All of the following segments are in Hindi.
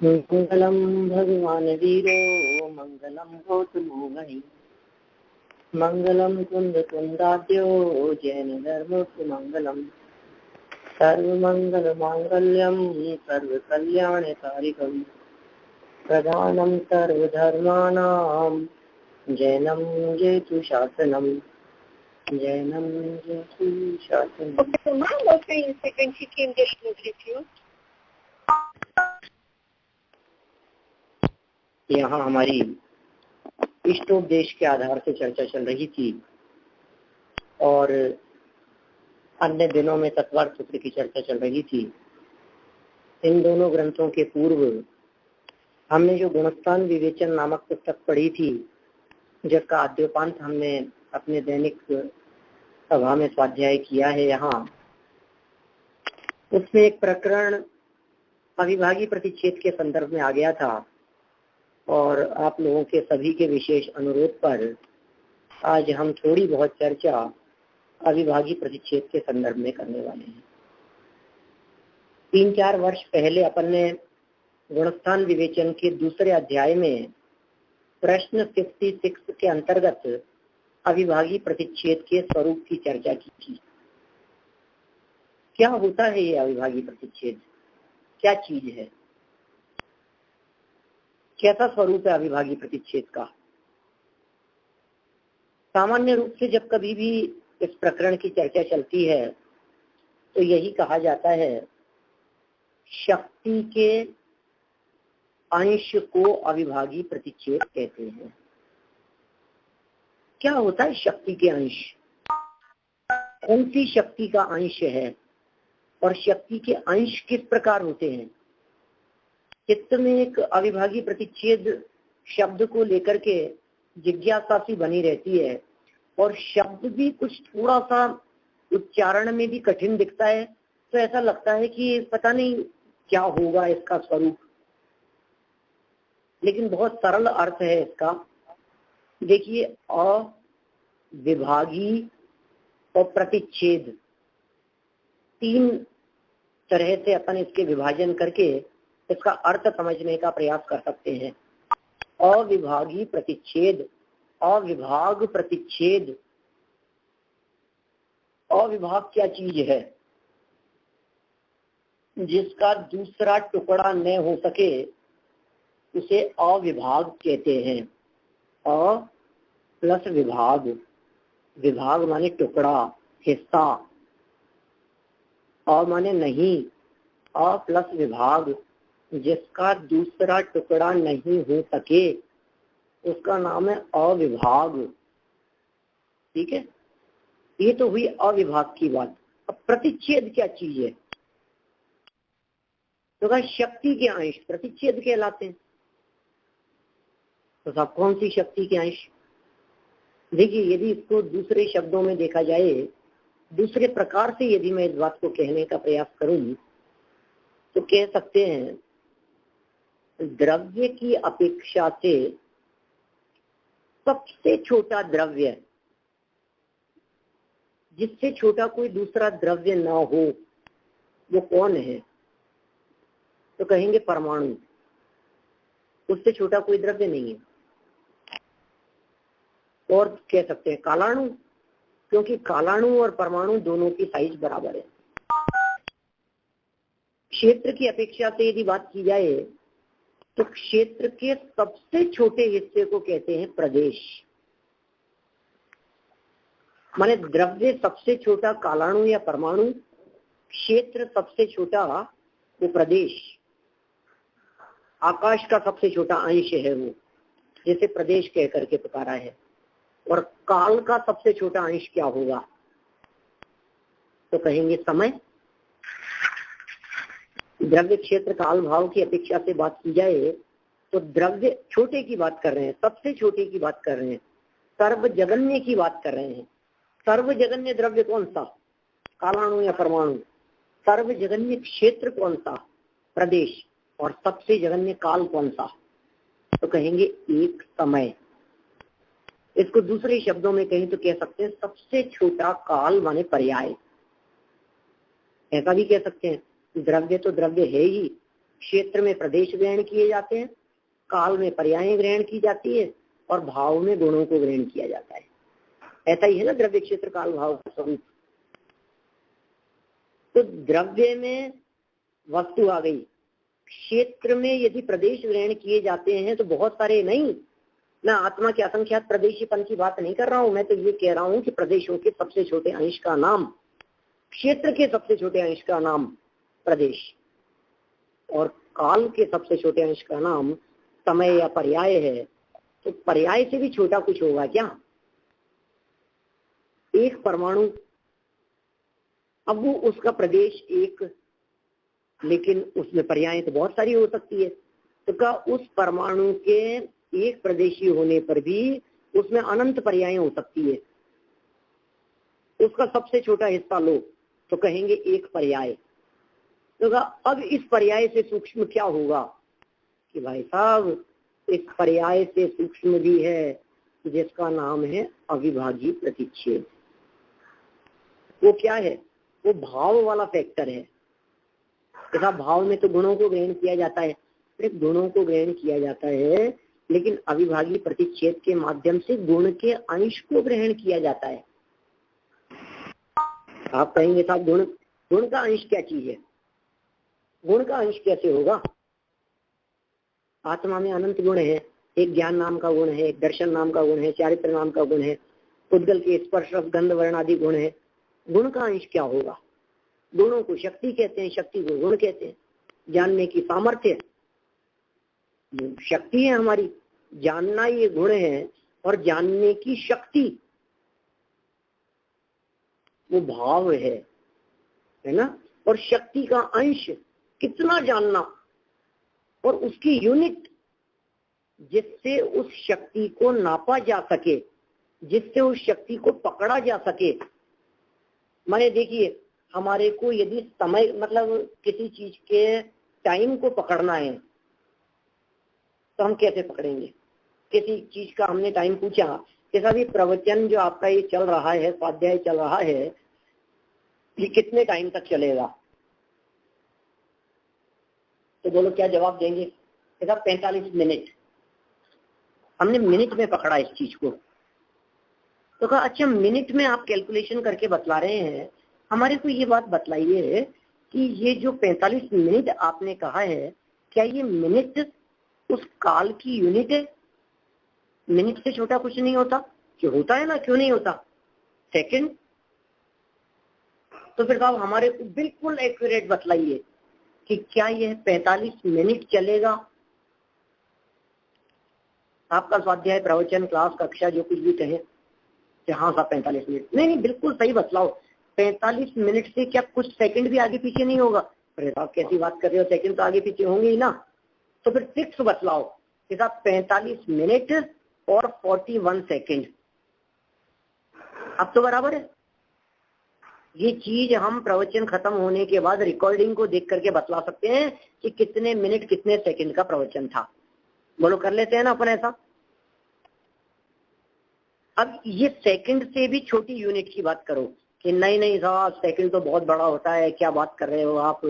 मंगलम भगवान वीरो मंगलम गौतमो मणि मंगलम कुंद कुंदाद्यो जैन धर्मोक्त मंगलम सर्वमंगल मांगल्यम सर्व कल्याणकारिकम प्रधानम सर्वधर्माणां जैनम जयतु शासनम जैनम जयतु शासनम। Okay, so mom was saying when she came there it was refused. यहाँ हमारी इष्टोपदेश के आधार से चर्चा चल रही थी और अन्य दिनों में तत्वार्थ सूत्र की चर्चा चल रही थी। इन दोनों ग्रंथों के पूर्व हमने जो गुणस्थान विवेचन नामक पुस्तक पढ़ी थी, जिसका आद्योपांत हमने अपने दैनिक सभा में स्वाध्याय किया है, यहाँ उसमें एक प्रकरण अविभागी प्रतिच्छेद के संदर्भ में आ गया था और आप लोगों के सभी के विशेष अनुरोध पर आज हम थोड़ी बहुत चर्चा अविभागी प्रतिच्छेद के संदर्भ में करने वाले हैं। 3-4 वर्ष पहले अपन ने गुणस्थान विवेचन के दूसरे अध्याय में प्रश्न 56 के अंतर्गत अविभागी प्रतिच्छेद के स्वरूप की चर्चा की थी। क्या होता है ये अविभागी प्रतिच्छेद, क्या चीज है, कैसा स्वरूप है अविभागी प्रतिच्छेद का। सामान्य रूप से जब कभी भी इस प्रकरण की चर्चा चलती है तो यही कहा जाता है शक्ति के अंश को अविभागी प्रतिच्छेद कहते हैं। क्या होता है शक्ति के अंश, कौन सी शक्ति का अंश है और शक्ति के अंश किस प्रकार होते हैं। चित्त में एक अविभागी प्रतिच्छेद शब्द को लेकर के जिज्ञासा सी बनी रहती है और शब्द भी कुछ थोड़ा सा उच्चारण में भी कठिन दिखता है, तो ऐसा लगता है कि पता नहीं क्या होगा इसका स्वरूप, लेकिन बहुत सरल अर्थ है इसका। देखिए, अविभागी और प्रतिच्छेद 3 तरह से अपन इसके विभाजन करके इसका अर्थ समझने का प्रयास कर सकते हैं। अविभागी प्रतिच्छेद, अविभाग प्रतिच्छेद। अविभाग क्या चीज है? जिसका दूसरा टुकड़ा न हो सके उसे अविभाग कहते हैं। अ प्लस विभाग, विभाग माने टुकड़ा, हिस्सा, अ माने नहीं, अ प्लस विभाग, जिसका दूसरा टुकड़ा नहीं हो सके उसका नाम है अविभाग। ठीक है, ये तो हुई अविभाग की बात। अब प्रतिच्छेद क्या चीज है? तो कहा शक्ति के अंश प्रतिच्छेद कहलाते हैं। तो सब कौन सी शक्ति के अंश? देखिए, यदि इसको दूसरे शब्दों में देखा जाए, दूसरे प्रकार से यदि मैं इस बात को कहने का प्रयास करूं तो कह सकते हैं द्रव्य की अपेक्षा से सबसे छोटा द्रव्य, जिससे छोटा कोई दूसरा द्रव्य ना हो, वो कौन है? तो कहेंगे परमाणु। उससे छोटा कोई द्रव्य नहीं है। और कह सकते हैं कालाणु, क्योंकि कालाणु और परमाणु दोनों की साइज बराबर है। क्षेत्र की अपेक्षा से यदि बात की जाए तो क्षेत्र के सबसे छोटे हिस्से को कहते हैं प्रदेश। माने द्रव्य सबसे छोटा कालाणु या परमाणु, क्षेत्र सबसे छोटा वो प्रदेश। आकाश का सबसे छोटा अंश है वो, जिसे प्रदेश कह करके पुकारा है। और काल का सबसे छोटा अंश क्या होगा? तो कहेंगे समय। द्रव्य क्षेत्र काल भाव की अपेक्षा से बात की जाए तो द्रव्य छोटे की बात कर रहे हैं, सबसे छोटे की बात कर रहे हैं, सर्वजगन्य की बात कर रहे हैं। सर्वजगन्य द्रव्य कौन सा? कालाणु या परमाणु। सर्वजगन्य क्षेत्र कौन सा? प्रदेश। और सबसे जगन्य काल कौन सा? तो कहेंगे एक समय। इसको दूसरे शब्दों में कहें तो कह सकते हैं सबसे छोटा काल माने पर्याय। ऐसा भी कह सकते हैं द्रव्य तो द्रव्य है ही, क्षेत्र में प्रदेश ग्रहण किए जाते हैं, काल में पर्याय ग्रहण की जाती है और भाव में गुणों को ग्रहण किया जाता है। ऐसा ही है ना द्रव्य क्षेत्र काल भाव का स्वरूप। तो द्रव्य में वस्तु आ गई, क्षेत्र में यदि प्रदेश ग्रहण किए जाते हैं तो बहुत सारे नहीं, मैं आत्मा के असंख्यात प्रदेशीपन की बात नहीं कर रहा हूं, मैं तो ये कह रहा हूं कि प्रदेशों के सबसे छोटे अंश का नाम, क्षेत्र के सबसे छोटे अंश का नाम प्रदेश और काल के सबसे छोटे अंश का नाम समय या पर्याय है। तो पर्याय से भी छोटा कुछ होगा क्या? एक परमाणु, अब वो उसका प्रदेश एक, लेकिन उसमें पर्याय तो बहुत सारी हो सकती है। तो क्या उस परमाणु के एक प्रदेशी होने पर भी उसमें अनंत पर्याय हो सकती है? उसका सबसे छोटा हिस्सा लो तो कहेंगे एक पर्याय। तो अब इस पर्याय से सूक्ष्म क्या होगा कि भाई साहब इस पर्याय से सूक्ष्म भी है जिसका नाम है अविभाज्य प्रतिच्छेद। वो क्या है? वो भाव वाला फैक्टर है। जैसा भाव में तो गुणों को ग्रहण किया जाता है, गुणों को ग्रहण किया जाता है, लेकिन अविभाज्य प्रतिच्छेद के माध्यम से गुण के अंश को ग्रहण किया जाता है। आप कहेंगे साहब गुण का अंश क्या चीज है? गुण का अंश कैसे होगा? आत्मा में अनंत गुण है, एक ज्ञान नाम का गुण है, एक दर्शन नाम का गुण है, चारित्र नाम का गुण है, उद्गल के स्पर्श गंध वर्ण आदि गुण है। गुण का अंश क्या होगा? गुणों को शक्ति कहते हैं, शक्ति को गुण कहते हैं। जानने की सामर्थ्य शक्ति है हमारी, जानना ये गुण है, और जानने की शक्ति वो भाव है ना। और शक्ति का अंश कितना जानना और उसकी यूनिट जिससे उस शक्ति को नापा जा सके, जिससे उस शक्ति को पकड़ा जा सके। माने देखिए, हमारे को यदि समय मतलब किसी चीज के टाइम को पकड़ना है तो हम कैसे पकड़ेंगे? किसी चीज का हमने टाइम पूछा, जैसा भी प्रवचन जो आपका ये चल रहा है, स्वाध्याय चल रहा है, ये कितने टाइम तक चलेगा? तो बोलो क्या जवाब देंगे? जैसा 45 मिनट। हमने मिनट में पकड़ा इस चीज को, तो कहा अच्छा मिनट में आप कैलकुलेशन करके बतला रहे हैं, हमारे को ये बात बतलाइए कि ये जो 45 मिनट आपने कहा है, क्या ये मिनट उस काल की यूनिट है? मिनट से छोटा कुछ नहीं होता? क्यों होता है ना, क्यों नहीं होता? सेकंड। तो फिर साहब हमारे को बिल्कुल एक्यूरेट बतलाइए कि क्या यह 45 मिनट चलेगा? आपका स्वाध्याय, प्रवचन, क्लास, कक्षा जो कुछ भी कहे, हाँ साहब 45 मिनट। नहीं, बिल्कुल सही बतलाओ। 45 मिनट से क्या कुछ सेकंड भी आगे पीछे नहीं होगा? अरे साहब कैसी बात कर रहे हो, सेकंड तो आगे पीछे होंगे ही ना। तो फिर फिक्स बतलाओ कि साहब 45 मिनट और 41 सेकंड। अब तो बराबर है। ये चीज हम प्रवचन खत्म होने के बाद रिकॉर्डिंग को देख करके बतला सकते हैं कि कितने मिनट कितने सेकंड का प्रवचन था। बोलो कर लेते हैं ना अपन ऐसा? अब ये सेकंड से भी छोटी यूनिट की बात करो कि नहीं साहब सेकंड तो बहुत बड़ा होता है, क्या बात कर रहे हो आप?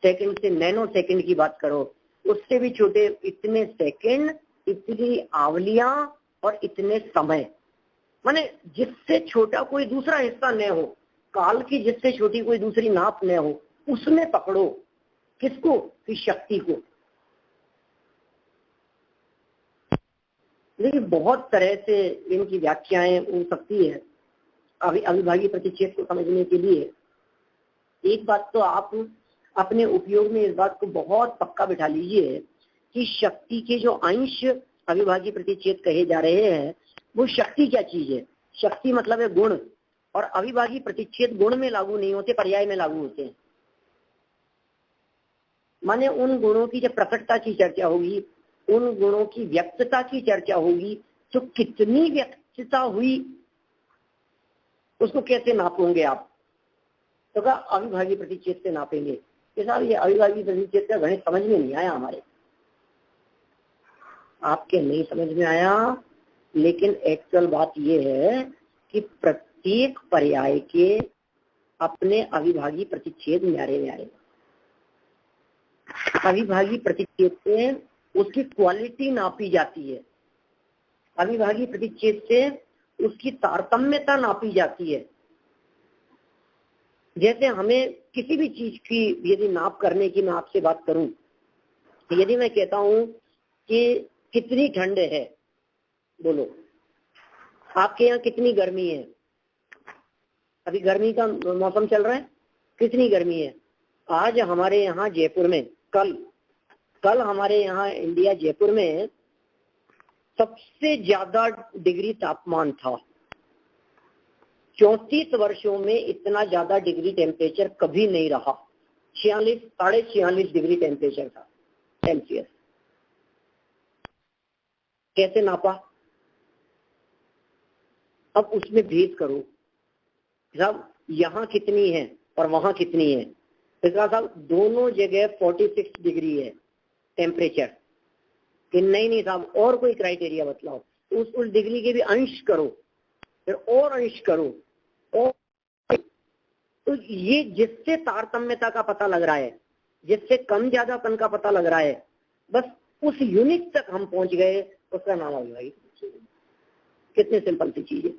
सेकंड से नैनो सेकंड की बात करो, उससे भी छोटे, इतने सेकंड, इतनी आवलियां और इतने समय, माने जिससे छोटा कोई दूसरा हिस्सा न हो, काल की जिससे छोटी कोई दूसरी नाप न हो, उसमें पकड़ो। किसको? कि शक्ति को। लेकिन बहुत तरह से इनकी व्याख्याएं हो सकती है। अविभाज्य प्रतिच्छेद को समझने के लिए एक बात तो आप अपने उपयोग में इस बात को बहुत पक्का बिठा लीजिए कि शक्ति के जो अंश अविभाज्य प्रतिच्छेद कहे जा रहे हैं, वो शक्ति क्या चीज है? शक्ति मतलब है गुण, और अविभाज्य प्रतिच्छेद गुण में लागू नहीं होते, पर्याय में लागू होते हैं। माने उन गुणों की जब प्रकटता की चर्चा होगी, उन गुणों की व्यक्तता की चर्चा होगी, तो कितनी व्यक्तता हुई उसको कैसे नापोगे आप? तो क्या अविभाज्य प्रतिच्छेद से नापेंगे? साहब ये अविभाज्य प्रतिच्छेद का गणित समझ में नहीं आया हमारे। आपके नहीं समझ में आया, लेकिन एक्चुअल बात ये है कि प्रत्येक पर्याय के अपने अविभाज्य प्रतिच्छेद न्यारे न्यारे। अविभाज्य प्रतिच्छेद से उसकी क्वालिटी नापी जाती है, अविभाज्य प्रतिच्छेद से उसकी तारतम्यता नापी जाती है। जैसे हमें किसी भी चीज की यदि नाप करने की मैं आपसे बात करूं, यदि मैं कहता हूं कि कितनी ठंड है, बोलो आपके यहाँ कितनी गर्मी है, अभी गर्मी का मौसम चल रहा है, कितनी गर्मी है आज हमारे यहाँ जयपुर में, कल हमारे यहाँ इंडिया जयपुर में सबसे ज्यादा डिग्री तापमान था। 34 वर्षों में इतना ज्यादा डिग्री टेम्परेचर कभी नहीं रहा। 46 डिग्री टेम्परेचर था सेल्सियस। कैसे नापा? अब उसमें भेद करो साहब, यहाँ कितनी है और वहां कितनी है। इसका साहब दोनों जगह 46 डिग्री है टेम्परेचर। कि नहीं साहब और कोई क्राइटेरिया बतलाओ, उस डिग्री के भी अंश करो, फिर और अंश करो, और तो ये जिससे तारतम्यता का पता लग रहा है, जिससे कम ज्यादापन का पता लग रहा है, बस उस यूनिट तक हम पहुंच गए, उसका नाम आ गया। कितनी सिंपल सी चीज है।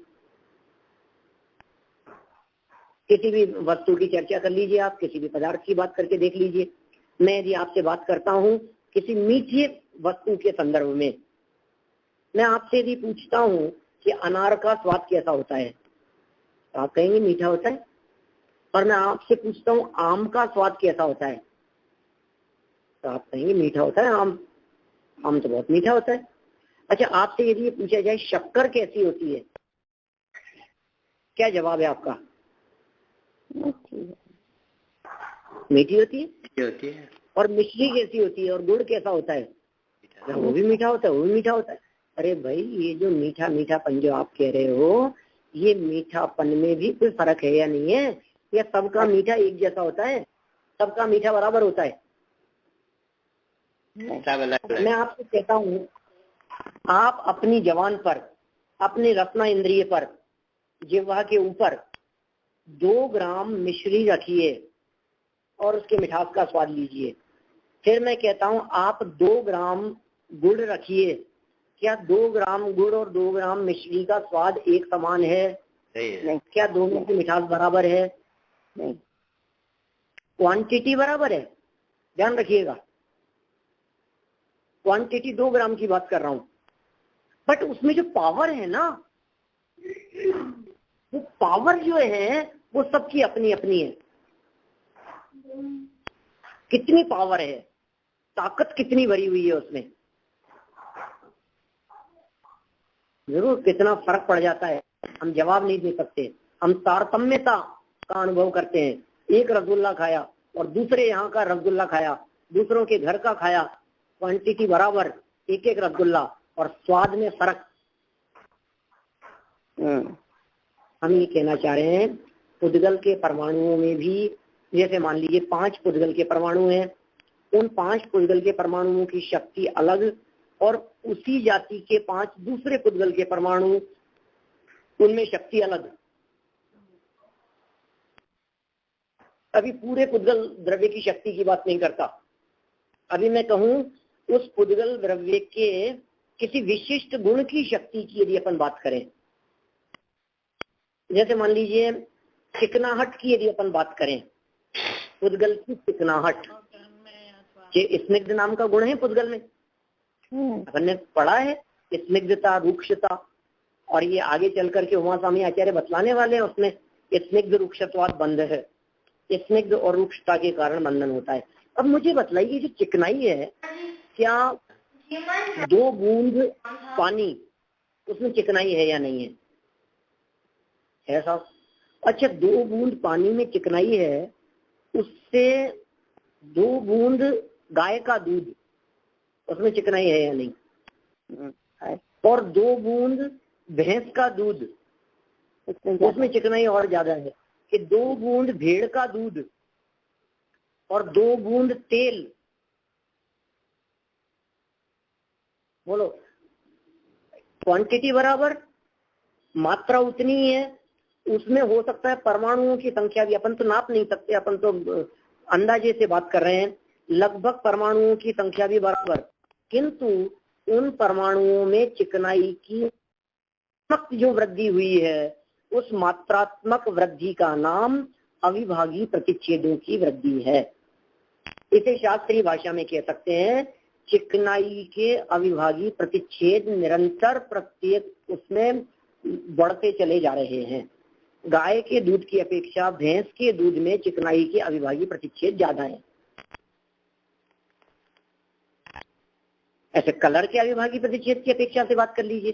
किसी भी वस्तु की चर्चा कर लीजिए, आप किसी भी पदार्थ की बात करके देख लीजिए। मैं यदि आपसे बात करता हूं किसी मीठी वस्तु के संदर्भ में, मैं आपसे यदि पूछता हूं कि अनार का स्वाद कैसा होता है, तो आप कहेंगे मीठा होता है। और मैं आपसे पूछता हूं आम का स्वाद कैसा होता है, तो आप कहेंगे मीठा होता है। आम तो बहुत मीठा होता है। अच्छा, आपसे यदि ये पूछा जाए शक्कर कैसी होती है, क्या जवाब है आपका? मीठी होती है। और मिश्री कैसी होती है, और गुड़ कैसा होता है? वो भी मीठा होता है, वो भी मीठा होता है। अरे भाई, ये जो मीठापन जो आप कह रहे हो, ये मीठापन में भी कोई फर्क है या नहीं है, या सबका मीठा एक जैसा होता है, सबका मीठा बराबर होता है? मैं आपसे कहता हूँ, आप अपनी जबान पर, अपने रसना इंद्रिय पर, जिह्वा के ऊपर 2 ग्राम मिश्री रखिए और उसके मिठास का स्वाद लीजिए। फिर मैं कहता हूँ आप 2 ग्राम गुड़ रखिए, क्या 2 ग्राम गुड़ और 2 ग्राम मिश्री का स्वाद एक समान है? नहीं। क्या दोनों की मिठास बराबर है? नहीं। क्वांटिटी बराबर है, ध्यान रखिएगा। क्वांटिटी 2 ग्राम की बात कर रहा हूँ, बट उसमें जो पावर है ना, वो पावर जो है वो सबकी अपनी अपनी है। कितनी पावर है, ताकत कितनी भरी हुई है उसमें, जरूर कितना फर्क पड़ जाता है, हम जवाब नहीं दे सकते। हम तारतम्यता का अनुभव करते हैं। एक रसगुल्ला खाया और दूसरे यहाँ का रसगुल्ला खाया, दूसरों के घर का खाया, क्वांटिटी बराबर, एक एक रसगुल्ला, और स्वाद में फर्क। हम ये कहना चाह रहे हैं, पुद्गल के परमाणुओं में भी, जैसे मान लीजिए 5 पुद्गल के परमाणु हैं, उन 5 पुद्गल के परमाणुओं की शक्ति अलग, और उसी जाति के 5 दूसरे पुद्गल के परमाणु, उनमें शक्ति अलग। अभी पूरे पुद्गल द्रव्य की शक्ति की बात नहीं करता। अभी मैं कहूं उस पुद्गल द्रव्य के किसी विशिष्ट गुण की शक्ति की यदि अपन बात करें, जैसे मान लीजिए चिकनाहट की यदि अपन बात करें, पुद्गल की चिकनाहट, ये स्निग्ध नाम का गुण है पुद्गल में, अपन ने पढ़ा है, स्निग्धता, रूक्षता, और ये आगे चल करके उमा स्वामी आचार्य बतलाने वाले हैं, उसमें स्निग्ध रूक्षत्वाद बंध है, स्निग्ध और रूक्षता के कारण बंधन होता है। अब मुझे बतलाइए, जो चिकनाई है, क्या 2 बूंद पानी, उसमें चिकनाई है या नहीं है? है साहब। अच्छा, 2 बूंद पानी में चिकनाई है, उससे 2 बूंद गाय का दूध, उसमें चिकनाई है या नहीं? और 2 बूंद भैंस का दूध, उसमें चिकनाई और ज्यादा है। कि 2 बूंद भेड़ का दूध और 2 बूंद तेल, बोलो क्वांटिटी बराबर, मात्रा उतनी ही है, उसमें हो सकता है परमाणुओं की संख्या भी अपन तो नाप नहीं सकते, अपन तो अंदाजे से बात कर रहे हैं लगभग परमाणुओं की संख्या भी बराबर, किंतु उन परमाणुओं में चिकनाई की जो वृद्धि हुई है उस मात्रात्मक वृद्धि का नाम अविभागी प्रतिच्छेदों की वृद्धि है। इसे शास्त्रीय भाषा में कह सकते हैं चिकनाई के अविभागी प्रतिच्छेद निरंतर प्रत्येक उसमें बढ़ते चले जा रहे हैं। गाय के दूध की अपेक्षा भैंस के दूध में चिकनाई के अविभागी प्रतिच्छेद ज्यादा है। ऐसे कलर के अविभागी प्रतिच्छेद की अपेक्षा से बात कर लीजिए,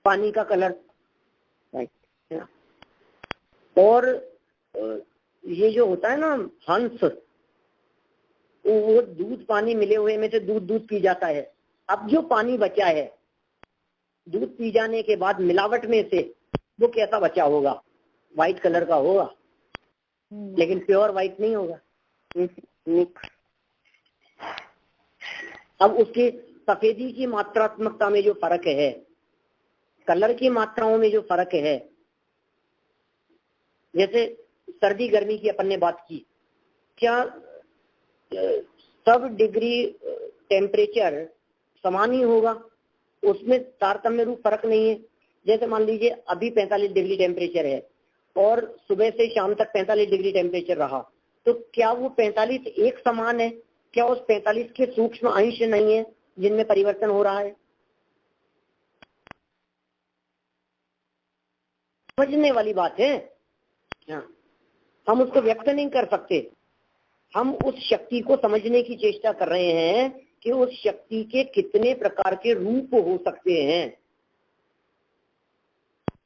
पानी का कलर, और ये जो होता है ना हंस, वो दूध पानी मिले हुए में से दूध पी जाता है। अब जो पानी बचा है दूध पी जाने के बाद मिलावट में से वो कैसा बचा होगा? व्हाइट कलर का होगा, लेकिन प्योर व्हाइट नहीं होगा, मिक्स। अब उसकी सफेदी की मात्रात्मकता में जो फर्क है, कलर की मात्राओं में जो फर्क है, जैसे सर्दी गर्मी की अपन ने बात की, क्या सब डिग्री टेम्परेचर समान ही होगा? उसमें तारतम्य रूप फर्क नहीं है। जैसे मान लीजिए अभी 45 डिग्री टेम्परेचर है और सुबह से शाम तक 45 डिग्री टेम्परेचर रहा, तो क्या वो 45 एक समान है? क्या उस 45 के सूक्ष्म अंश नहीं है जिनमें परिवर्तन हो रहा है? समझने वाली बात है। हम उसको व्यक्त नहीं कर सकते, हम उस शक्ति को समझने की चेष्टा कर रहे हैं कि उस शक्ति के कितने प्रकार के रूप हो सकते हैं।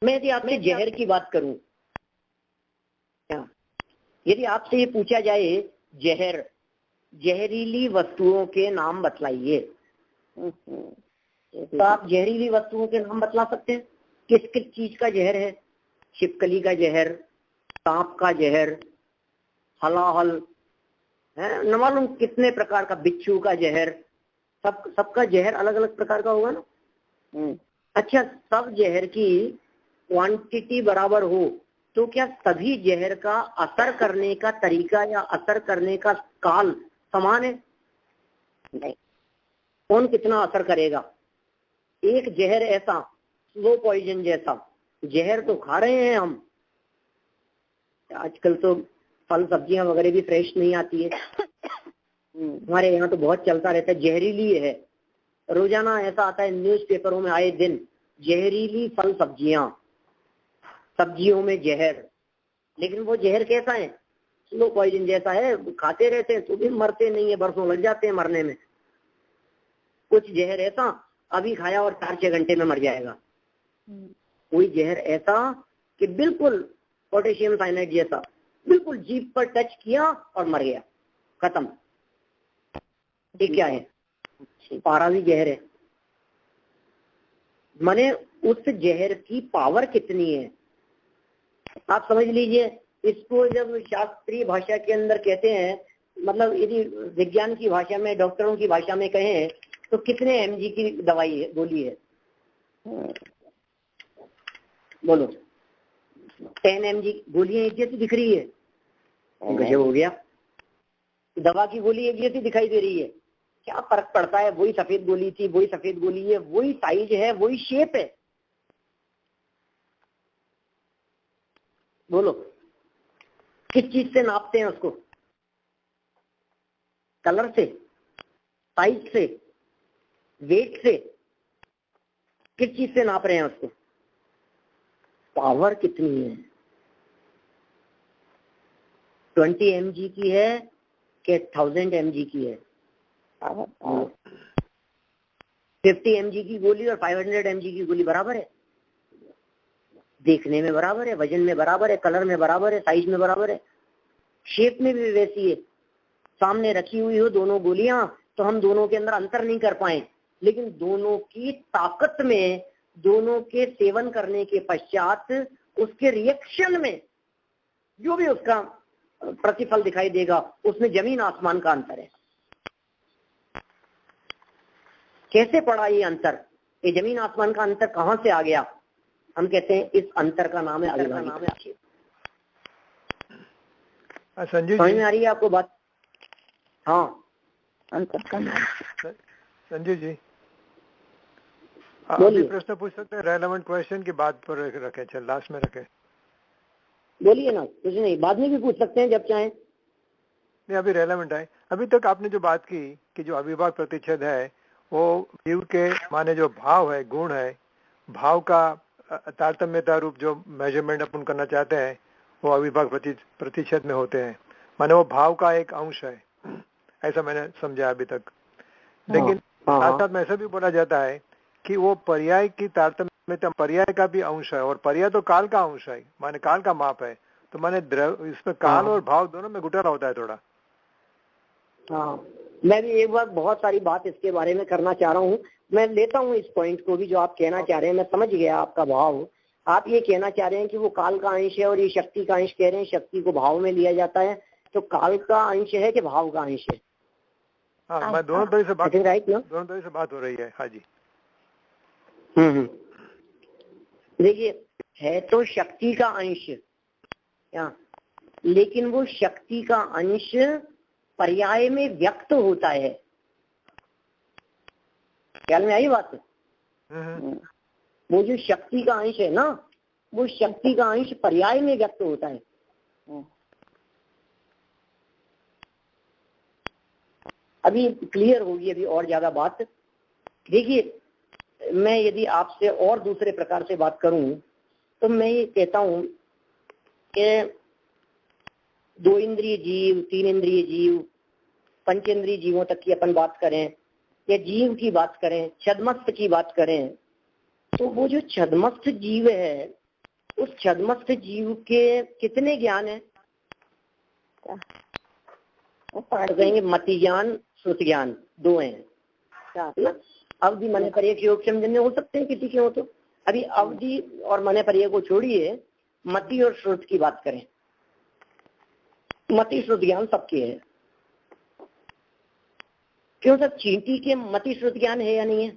मैं यदि आपसे जहर की बात करूं, यदि आपसे ये पूछा जाए जहर, जहरीली वस्तुओं के नाम बतलाइए, तो आप जहरीली वस्तुओं के नाम बतला सकते हैं? किस किस चीज का जहर है? छिपकली का जहर, सांप का जहर, हलाहल है, न मालूम कितने प्रकार का, बिच्छू का जहर, सबका जहर अलग अलग प्रकार का होगा ना। अच्छा, सब जहर की क्वांटिटी बराबर हो तो क्या सभी जहर का असर करने का तरीका या असर करने का काल समान है? नहीं। कौन कितना असर करेगा? एक जहर ऐसा, स्लो पॉइजन जैसा जहर तो खा रहे हैं हम। आजकल तो फल सब्जियां वगैरह भी फ्रेश नहीं आती है, हमारे यहाँ तो बहुत चलता रहता है जहरीली है। रोजाना ऐसा आता है न्यूज़पेपरों में आए दिन, जहरीली फल सब्जियां, सब्जियों में जहर। लेकिन वो जहर कैसा है? स्लो पॉइजन जैसा है, खाते रहते हैं तो भी मरते नहीं है, बरसों लग जाते हैं मरने में। कुछ जहर ऐसा अभी खाया और 4-6 घंटे में मर जाएगा। कोई जहर ऐसा कि बिल्कुल पोटेशियम साइनाइड जैसा, बिल्कुल जीभ पर टच किया और मर गया, खत्म। ये क्या है? पारा भी जहर है। माने उस जहर की पावर कितनी है आप समझ लीजिए। इसको जब शास्त्रीय भाषा के अंदर कहते हैं, मतलब यदि विज्ञान की भाषा में, डॉक्टरों की भाषा में कहें तो कितने mg की दवाई है, गोली है? बोलो। 10 mg गोलियां एक जैसी दिख रही है, गजब हो गया। दवा की गोली एक जैसी दिखाई दे रही है, क्या फर्क पड़ता है? वही सफेद गोली थी, वही सफेद गोली है, वही साइज है, वही शेप है। बोलो, किस चीज से नापते हैं उसको? कलर से, साइज से, वेट से? किस चीज से नाप रहे हैं उसको? पावर कितनी है? 20 mg की है कि 1000 mg की है? 50 mg की गोली और 500 mg की गोली बराबर है? देखने में बराबर है, वजन में बराबर है, कलर में बराबर है, साइज में बराबर है, शेप में भी वैसी है। सामने रखी हुई हो दोनों गोलियां तो हम दोनों के अंदर अंतर नहीं कर पाए, लेकिन दोनों की ताकत में, दोनों के सेवन करने के पश्चात उसके रिएक्शन में जो भी उसका प्रतिफल दिखाई देगा, उसमें जमीन आसमान का अंतर है। कैसे पड़ा ये अंतर? ये जमीन आसमान का अंतर कहां से आ गया? हम कहते हैं इस अंतर का नाम है अविभाज्य। संजीव समझ में आ रही है आपको बात? हाँ संजय जी बोलिए। प्रश्न पूछ सकते हैं, रेलेवेंट क्वेश्चन की बात पर रखे, चल लास्ट में रखे। बोलिए ना, कुछ नहीं, बाद में भी पूछ सकते हैं जब चाहें। नहीं, अभी रेलेवेंट है। अभी तक आपने जो बात की कि जो अविभाग प्रतिच्छेद है वो जीव के माने जो भाव है, गुण है, भाव का तारतम्यता रूप जो मेजरमेंट अपन करना चाहते हैं वो अविभाग प्रतिच्छेद में होते हैं, माने वो भाव का एक अंश है, ऐसा मैंने समझा अभी तक। लेकिन साथ साथ में ऐसा भी बोला जाता है कि वो पर्याय की तारतम्यता पर्याय का भी अंश है, और पर्याय तो काल का अंश है, माने काल का माप है, तो माने इसमें काल और भाव दोनों में गुटारा होता है थोड़ा। हाँ, मैं भी एक बार बहुत सारी बात इसके बारे में करना चाह रहा हूँ। मैं लेता हूँ इस पॉइंट को भी जो आप कहना चाह रहे हैं, मैं समझ गया आपका भाव। आप ये कहना चाह रहे हैं कि वो काल का अंश है और ये शक्ति का अंश कह रहे हैं, शक्ति को भाव में लिया जाता है, तो काल का अंश है कि भाव का अंश है? हाँ, मैं दोनों तरह से बात, राइट ना? दोनों तरह से बात हो रही है। हाँ जी। देखिए, है तो शक्ति का अंश क्या, लेकिन वो शक्ति का अंश पर्याय में व्यक्त होता है। ख्याल में आई बात? वो जो शक्ति का अंश है ना, वो शक्ति का अंश पर्याय में व्यक्त होता है। अभी क्लियर होगी अभी और ज्यादा बात। देखिए, मैं यदि आपसे और दूसरे प्रकार से बात करूं तो मैं ये कहता हूं कि 2 इंद्रिय जीव, 3 इंद्रिय जीव, पंचेंद्रिय जीवों तक की अपन बात करें या जीव की बात करें, छद्मस्थ की बात करें, तो वो जो छद्मस्थ जीव है, उस छद्मस्थ जीव के कितने ज्ञान है? तो कहेंगे मति ज्ञान, श्रुति ज्ञान, 2 हैं। अवधि मने पर्याय के योग समझने हो सकते हैं किसी के हो तो। अभी अवधि और मने पर्याय को छोड़िए, मति और श्रुति की बात करें। मति श्रुति ज्ञान सबके है। क्यों सर, चींटी के मति श्रुति ज्ञान है या नहीं है?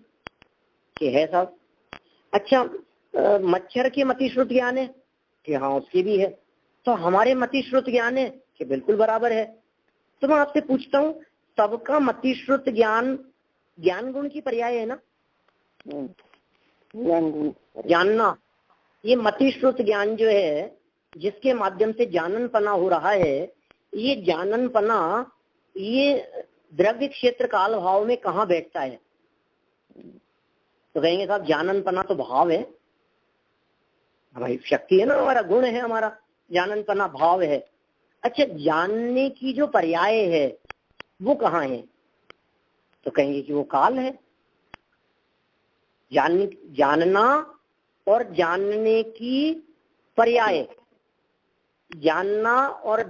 कि है साहब। अच्छा, मच्छर के मति श्रुति ज्ञान है? कि हाँ, उसके भी है। तो हमारे मति श्रुति ज्ञान है? कि बिल्कुल बराबर है। तो मैं आपसे पूछता हूँ, सबका मति श्रुति ज्ञान ज्ञान गुण की पर्याय है ना? जानना, ये मति श्रुति ज्ञान जो है, जिसके माध्यम से जाननपना हो रहा है, ये जाननपना ये द्रव्य क्षेत्र काल भाव में कहाँ बैठता है? तो कहेंगे साहब जाननपना तो भाव है भाई, शक्ति है ना, हमारा गुण है, हमारा जाननपना भाव है। अच्छा, जानने की जो पर्याय है वो कहाँ है? तो कहेंगे कि वो काल है। जानना और जानने की पर्याय, जानना और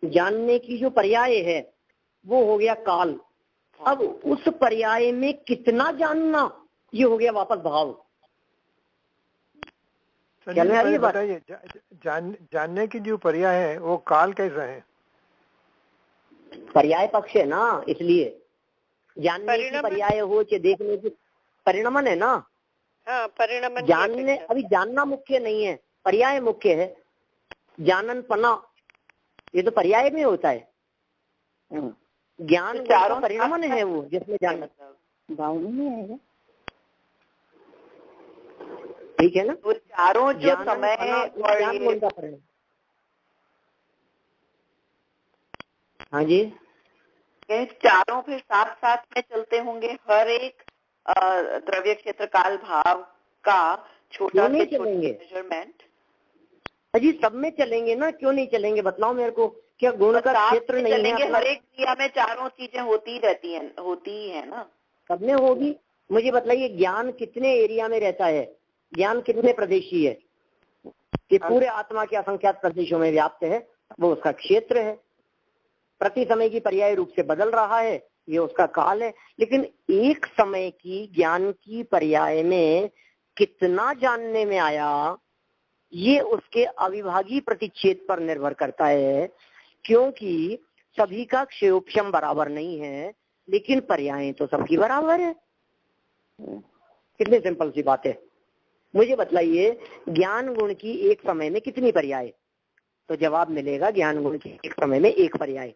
जानने की जो पर्याय है वो हो गया काल। अब उस पर्याय में कितना जानना, ये हो गया वापस भाव। बताइए, जानने की जो पर्याय है वो काल कैसा है? पर्याय पक्ष है ना, इसलिए जानने की पर्याय हो चाहे देखने की, परिणमन है ना। हाँ, परिणमन। जानने, अभी जानना मुख्य नहीं है, पर्याय मुख्य है। जाननपना ये तो पर्याय में होता है। ज्ञान चारों परिणमन है वो, जिसमें जानना भाव नहीं आएगा। ठीक है ना? वो चारों जो समय ज्ञान गुण का परिणाम। हाँ जी, चारों फिर साथ साथ में चलते होंगे, हर एक द्रव्य क्षेत्र काल भाव का छोटा से छोटा मेजरमेंट। अजी सब में चलेंगे ना, क्यों नहीं चलेंगे? बतलाओ मेरे को, क्या गुण का क्षेत्र नहीं है? हर एक क्रिया में चारों चीजें होती ही रहती हैं, होती ही है ना, सब में होगी। मुझे बतलाइए, ज्ञान कितने एरिया में रहता है? ज्ञान कितने प्रदेशी है? कि पूरे आत्मा के असंख्यात प्रदेशों में व्याप्त है, वो उसका क्षेत्र है। प्रति समय की पर्याय रूप से बदल रहा है, ये उसका काल है। लेकिन एक समय की ज्ञान की पर्याय में कितना जानने में आया, ये उसके अविभागी प्रतिच्छेद पर निर्भर करता है। क्योंकि सभी का क्षेयोपशम बराबर नहीं है, लेकिन पर्याय तो सबकी बराबर है। कितनी सिंपल सी बात है। मुझे बतलाइए, ज्ञान गुण की एक समय में कितनी पर्याय? तो जवाब मिलेगा ज्ञान गुण की एक समय में एक पर्याय।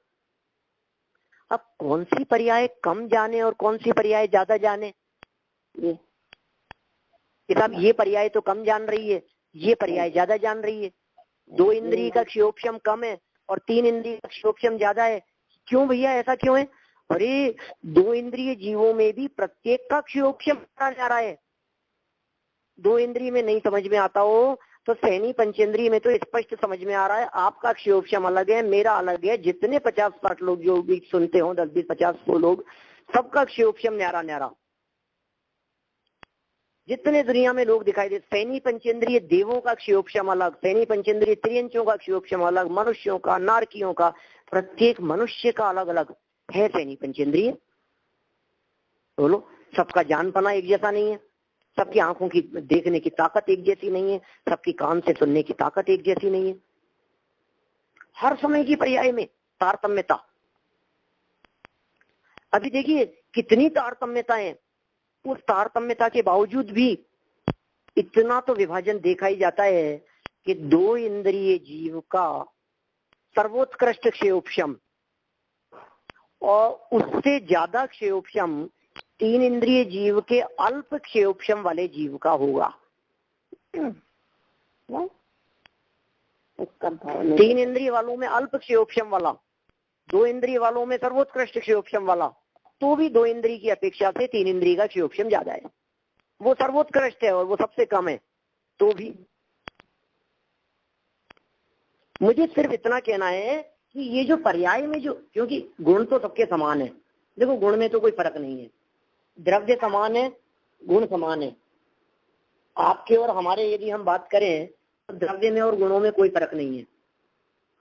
अब कौन सी पर्याय कम जाने और कौन सी पर्याय ज्यादा जाने? ये साहब ये पर्याय तो कम जान रही है, ये पर्याय ज्यादा जान रही है। 2 इंद्रिय का क्षयोक्षम कम है और 3 इंद्रिय का क्षयोक्षम ज्यादा है। क्यों भैया, ऐसा क्यों है? अरे 2 इंद्रिय जीवों में भी प्रत्येक का क्षयोक्षम जा रहा है। 2 इंद्रिय में नहीं समझ में आता हो तो सहनी पंचेंद्रिय में तो स्पष्ट समझ में आ रहा है। आपका क्षयोक्षम अलग है, मेरा अलग है। जितने 50-60 लोग जो भी सुनते हो, 10-20-50 लोग, सबका क्षयोक्षम न्यारा न्यारा। जितने दुनिया में लोग दिखाई दे, सैनी पंचेंद्रिय देवों का क्षयोक्षम अलग, सैनी पंचेंद्रिय त्रियंचों का क्षयोक्षम अलग, मनुष्यों का, नारकियों का, प्रत्येक मनुष्य का अलग अलग है सैनी पंचेंद्रिय। बोलो, सबका जानपना एक जैसा नहीं है, सबकी आंखों की देखने की ताकत एक जैसी नहीं है, सबकी कान से सुनने की ताकत एक जैसी नहीं है। हर समय की पर्याय में तारतम्यता। अभी देखिए कितनी तारतम्यता है, उस तारतम्यता के बावजूद भी इतना तो विभाजन देखा ही जाता है कि 2 इंद्रिय जीव का सर्वोत्कृष्ट क्षयोक्षम और उससे ज्यादा क्षयोक्षम 3 इंद्रिय जीव के अल्प क्षयोक्षम वाले जीव का होगा। 3 इंद्रिय वालों में अल्प क्षयोक्षम वाला, 2 इंद्रिय वालों में सर्वोत्कृष्ट क्षयोक्षम वाला, तो भी 2 इंद्रिय की अपेक्षा से 3 इंद्रिय का क्षयोक्षम ज्यादा है। वो सर्वोत्कृष्ट है और वो सबसे कम है, तो भी मुझे सिर्फ इतना कहना है कि ये जो पर्याय में जो, क्योंकि गुण तो सबके समान है, देखो गुण में तो कोई फर्क नहीं है, द्रव्य समान है, गुण समान है। आपके और हमारे यदि हम बात करें तो द्रव्य में और गुणों में कोई फर्क नहीं है।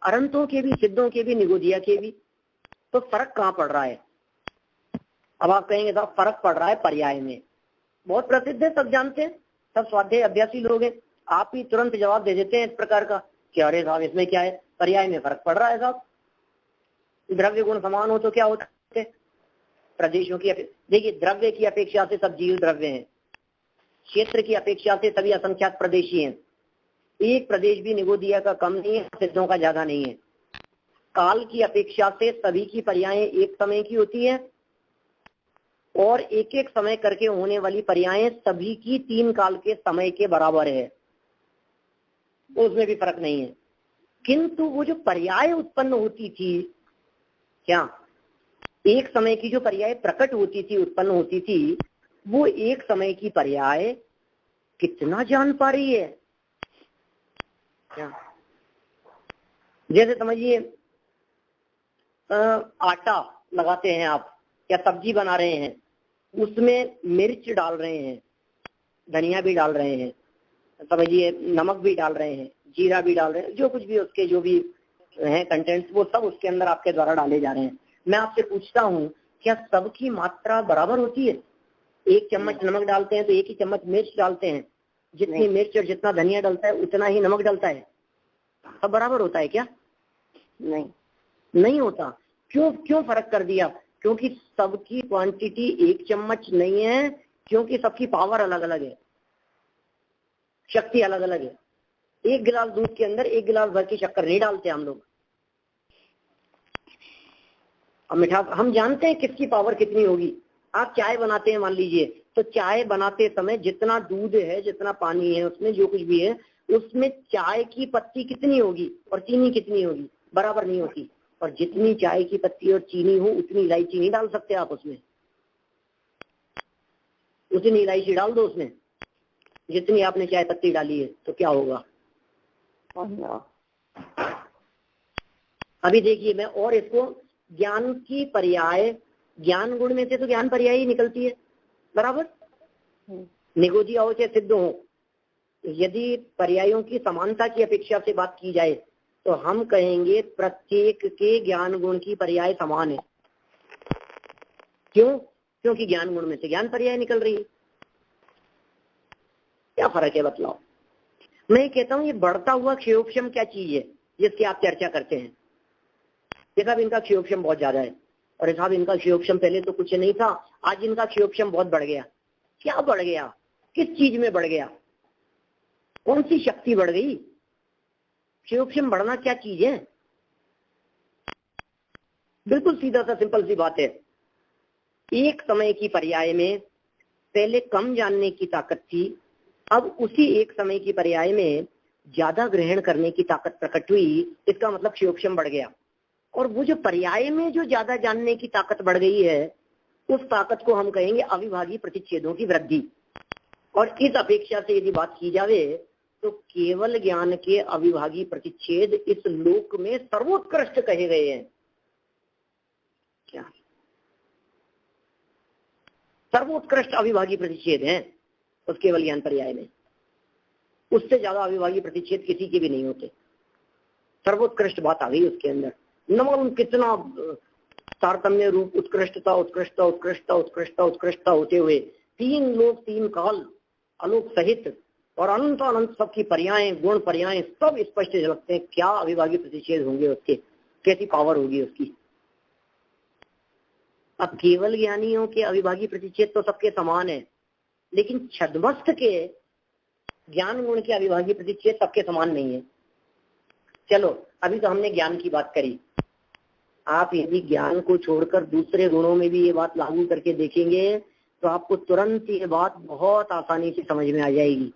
अनंतों के भी, सिद्धों के भी, निगोदिया के भी, तो फर्क कहाँ पड़ रहा है? अब आप कहेंगे साहब फर्क पड़ रहा है पर्याय में। बहुत प्रसिद्ध है, सब जानते हैं, सब स्वाध्याय अभ्यासी लोग हैं। आप ही तुरंत जवाब दे देते हैं इस प्रकार का कि अरे साहब इसमें क्या है, पर्याय में फर्क पड़ रहा है साहब। द्रव्य गुण समान हो तो क्या होता है? प्रदेशों की, देखिए द्रव्य की अपेक्षा से सब जीव द्रव्य हैं, क्षेत्र की अपेक्षा से सभी असंख्यात प्रदेशी हैं। एक प्रदेश भी निगोदिया का कम नहीं है, सिद्धों का ज्यादा नहीं है। काल की अपेक्षा से सभी की पर्यायें एक समय की होती है और एक एक समय करके होने वाली पर्यायें सभी की 3 काल के समय के बराबर है, उसमें भी फर्क नहीं है। किंतु वो जो पर्याय उत्पन्न होती थी, क्या एक समय की जो पर्याय प्रकट होती थी, उत्पन्न होती थी, वो एक समय की पर्याय कितना जान पा रही है? क्या जैसे समझिए आटा लगाते हैं आप या सब्जी बना रहे हैं, उसमें मिर्च डाल रहे हैं, धनिया भी डाल रहे हैं, समझिए नमक भी डाल रहे हैं, जीरा भी डाल रहे हैं, जो कुछ भी उसके जो भी हैं कंटेंट्स, वो सब उसके अंदर आपके द्वारा डाले जा रहे हैं। मैं आपसे पूछता हूँ, क्या सबकी मात्रा बराबर होती है? 1 चम्मच नमक डालते हैं तो 1 ही चम्मच मिर्च डालते हैं, जितनी मिर्च और जितना धनिया डलता है उतना ही नमक डलता है। सब बराबर होता है क्या? नहीं होता। क्यों फर्क कर दिया? क्योंकि सबकी क्वांटिटी 1 चम्मच नहीं है, क्योंकि सबकी पावर अलग अलग है, शक्ति अलग अलग है। 1 गिलास दूध के अंदर 1 गिलास भर की शक्कर नहीं डालते हम लोग। अब मिठा हम जानते हैं किसकी पावर कितनी होगी। आप चाय बनाते हैं मान लीजिए, तो चाय बनाते समय जितना दूध है, जितना पानी है, उसमें जो कुछ भी है, उसमें चाय की पत्ती कितनी होगी और चीनी कितनी होगी? बराबर नहीं होती। और जितनी चाय की पत्ती और चीनी हो उतनी इलायची नहीं डाल सकते आप उसमें, उतनी इलायची डाल दो उसमें जितनी आपने चाय पत्ती डाली है, तो क्या होगा? अभी देखिए मैं और इसको ज्ञान की पर्याय, ज्ञान गुण में से तो ज्ञान पर्याय ही निकलती है, बराबर। निगोदिया हो चाहे सिद्ध हो, यदि पर्यायों की समानता की अपेक्षा से बात की जाए तो हम कहेंगे प्रत्येक के ज्ञान गुण की पर्याय समान है। क्यों? क्योंकि ज्ञान गुण में से ज्ञान पर्याय निकल रही है। क्या फर्क है बतलाओ? मैं कहता हूँ ये बढ़ता हुआ क्षयोक्षम क्या चीज है जिसकी आप चर्चा करते हैं? साहब इनका क्षयोक्षम बहुत ज्यादा है, और साहब इनका क्षयोक्षम पहले तो कुछ नहीं था, आज इनका क्षयोक्षम बहुत बढ़ गया। क्या बढ़ गया? किस चीज में बढ़ गया? कौन सी शक्ति बढ़ गई? क्षयोक्षम बढ़ना क्या चीज है? बिल्कुल सीधा सा सिंपल सी बात है। एक समय की पर्याय में पहले कम जानने की ताकत थी, अब उसी एक समय की पर्याय में ज्यादा ग्रहण करने की ताकत प्रकट हुई। इसका मतलब क्षयोक्षम बढ़ गया। और वो जो पर्याय में जो ज्यादा जानने की ताकत बढ़ गई है, उस ताकत को हम कहेंगे अविभागी प्रतिच्छेदों की वृद्धि। और इस अपेक्षा से यदि बात की जाए तो केवल ज्ञान के अविभागी प्रतिच्छेद इस लोक में सर्वोत्कृष्ट कहे गए हैं। क्या सर्वोत्कृष्ट अविभागी प्रतिच्छेद हैं उस केवल ज्ञान पर्याय में। उससे ज्यादा अविभागी प्रतिच्छेद किसी के भी नहीं होते। सर्वोत्कृष्ट बात आ गई उसके अंदर। न मालूम कितना तारतम्य रूप उत्कृष्टता उत्कृष्टता उत्कृष्टता उत्कृष्टता उत्कृष्टता होते हुए तीन लोक तीन काल आलोक सहित और अनंत अनंत सबकी पर्यायें गुण पर्यायें सब स्पष्ट झलकते हैं। क्या अविभागी प्रतिच्छेद होंगे उसके, कैसी पावर होगी उसकी। अब केवल ज्ञानियों के अविभागी प्रतिच्छेद तो सबके समान है, लेकिन छद्मस्थ के ज्ञान गुण के अविभागी प्रतिच्छेद सबके समान नहीं है। चलो अभी तो हमने ज्ञान की बात करी। आप यदि ज्ञान को छोड़कर दूसरे गुणों में भी ये बात लागू करके देखेंगे तो आपको तुरंत ये बात बहुत आसानी से समझ में आ जाएगी।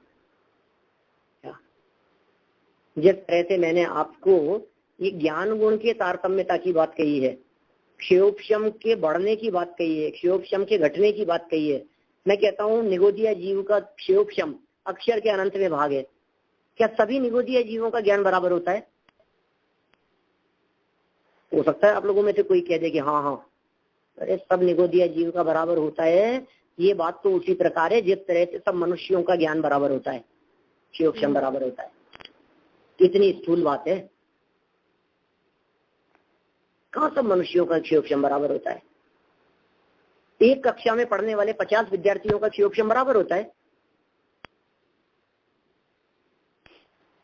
जिस तरह से मैंने आपको ये ज्ञान गुण के तारतम्यता की बात कही है, क्षयोक्षम के बढ़ने की बात कही है, क्षयोक्षम के घटने की बात कही है। मैं कहता हूँ निगोदिया जीव का क्षयोक्षम अक्षर के अनंत में भाग है। क्या सभी निगोदिया जीवों का ज्ञान बराबर होता है? हो सकता है आप लोगों में से कोई कह दे कि हाँ हाँ अरे सब निगोदिया जीव का बराबर होता है। ये बात तो उसी प्रकार है जिस तरह से सब मनुष्यों का ज्ञान बराबर होता है, क्षयोक्षम बराबर होता है। कितनी स्थूल बात है। कहाँ सब मनुष्यों का क्षयोक्षम बराबर होता है? एक कक्षा में पढ़ने वाले 50 विद्यार्थियों का क्षयोक्षम बराबर होता है।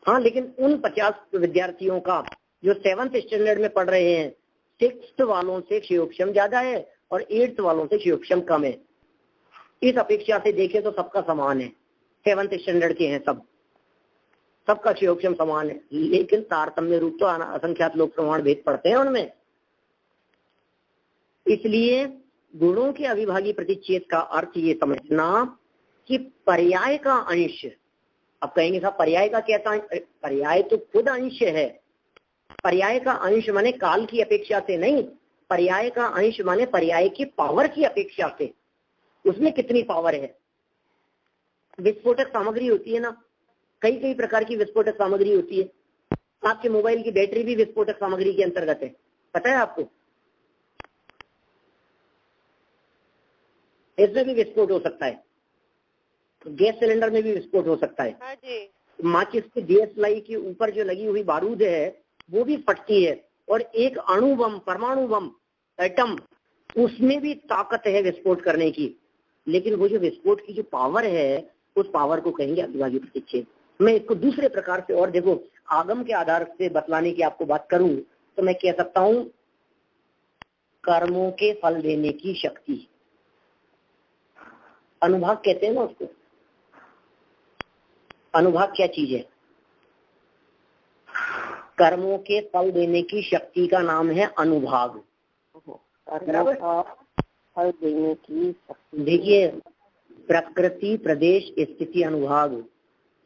हाँ, लेकिन उन 50 विद्यार्थियों का जो 7th स्टैंडर्ड में पढ़ रहे हैं 6th वालों से क्षयोक्षम ज्यादा है और 8th वालों से क्षयोक्षम कम है। इस अपेक्षा से देखें तो सबका समान है। 7th स्टैंडर्ड के हैं सबका क्षयोक्षम समान है, लेकिन तारतम्य रूप तो असंख्यात लोक प्रमाण भेद पड़ते हैं उनमें। इसलिए गुणों के अविभागी प्रतिच्छेद का अर्थ ये समझना कि पर्याय का अंश, अब कहेंगे साहब पर्याय का कैसा? पर्याय तो खुद अंश है। पर्याय का अंश माने काल की अपेक्षा से नहीं, पर्याय का अंश माने पर्याय की पावर की अपेक्षा से। उसमें कितनी पावर है। विस्फोटक सामग्री होती है ना, कई कई प्रकार की विस्फोटक सामग्री होती है। आपके मोबाइल की बैटरी भी विस्फोटक सामग्री के अंतर्गत है, पता है आपको? इसमें भी विस्फोट हो सकता है, गैस सिलेंडर में भी विस्फोट हो सकता है। हाँ जी। माचिस की DSLI के ऊपर जो लगी हुई बारूद है वो भी फटती है। और एक अणु बम, परमाणु बम, एटम, उसमें भी ताकत है विस्फोट करने की। लेकिन वो जो विस्फोट की जो पावर है उस पावर को कहेंगे अविभागी प्रतिच्छेद। मैं इसको दूसरे प्रकार से और देखो आगम के आधार से बतलाने की आपको बात करूं तो मैं कह सकता हूं कर्मों के फल देने की शक्ति, अनुभाग कहते हैं ना उसको। अनुभाग क्या चीज है? कर्मों के फल देने की शक्ति का नाम है अनुभाग। फल देने की शक्ति। देखिए प्रकृति, प्रदेश, स्थिति, अनुभाग